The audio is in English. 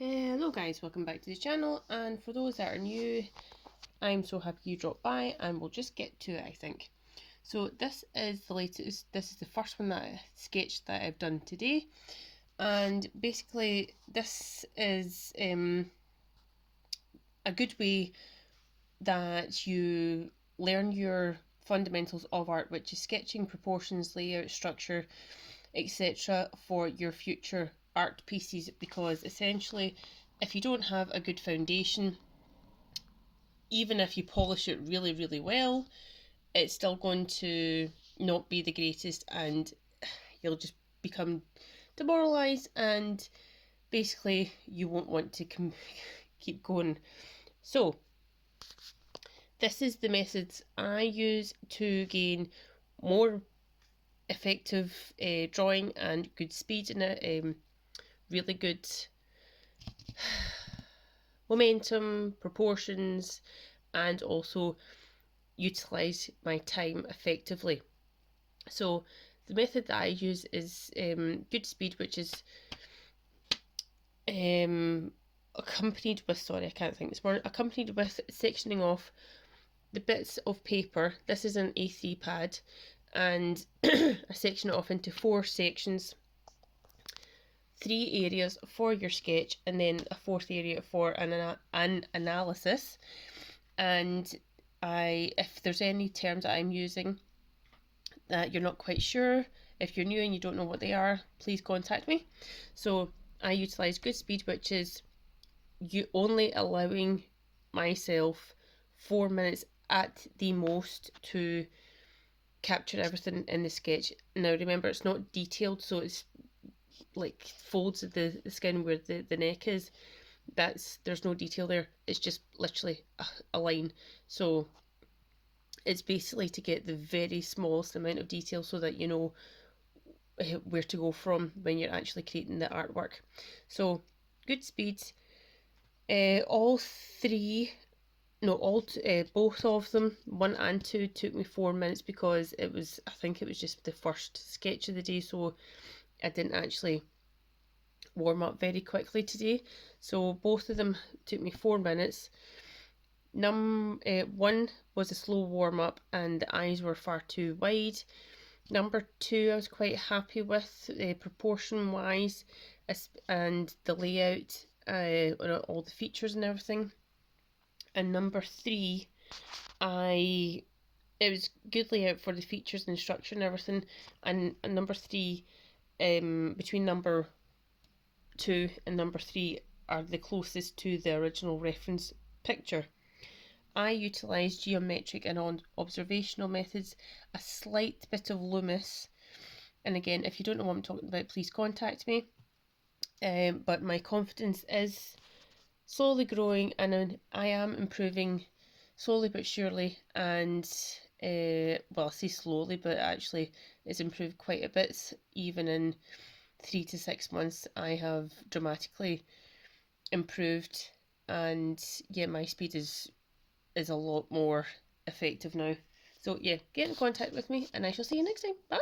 Hello guys, welcome back to the channel, and for those that are new, I'm so happy you dropped by and we'll just get to it I think. So this is the latest, this is the first one that sketch that I've done today, and basically this is a good way that you learn your fundamentals of art, which is sketching, proportions, layout, structure, etc. for your future art pieces, because essentially if you don't have a good foundation, even if you polish it really well, it's still going to not be the greatest and you'll just become demoralized and basically you won't want to keep going. So this is the methods I use to gain more effective drawing and good speed in it, really good momentum, proportions, and also utilize my time effectively. So the method that I use is good speed, which is accompanied with, sorry I can't think this word, accompanied with sectioning off the bits of paper. This is an A3 pad, and I section it off into 4 sections, 3 areas for your sketch and then a 4th area for an analysis. And if there's any terms that I'm using that you're not quite sure, if you're new and you don't know what they are, please contact me. So I utilize good speed, which is you only allowing myself 4 minutes at the most to capture everything in the sketch. Now remember, it's not detailed, so it's like folds of the skin where the neck is, there's no detail there, it's just literally a line. So it's basically to get the very smallest amount of detail so that you know where to go from when you're actually creating the artwork. So good speed. All three, no, both of them, 1 and 2, took me 4 minutes because I think it was just the first sketch of the day, so I didn't actually warm up very quickly today. So both of them took me 4 minutes. 1 was a slow warm up and the eyes were far too wide. Number 2 I was quite happy with, proportion wise, and the layout, all the features and everything. And number 3, it was good layout for the features and structure and everything. And number 3, between number 2 and number 3 are the closest to the original reference picture. I utilised geometric and observational methods, a slight bit of Loomis, and again, if you don't know what I'm talking about, please contact me. But my confidence is slowly growing and I am improving slowly but surely, and well, I say slowly, but actually it's improved quite a bit. Even in 3 to 6 months I have dramatically improved, and yeah, my speed is a lot more effective now. So yeah, get in contact with me and I shall see you next time. Bye!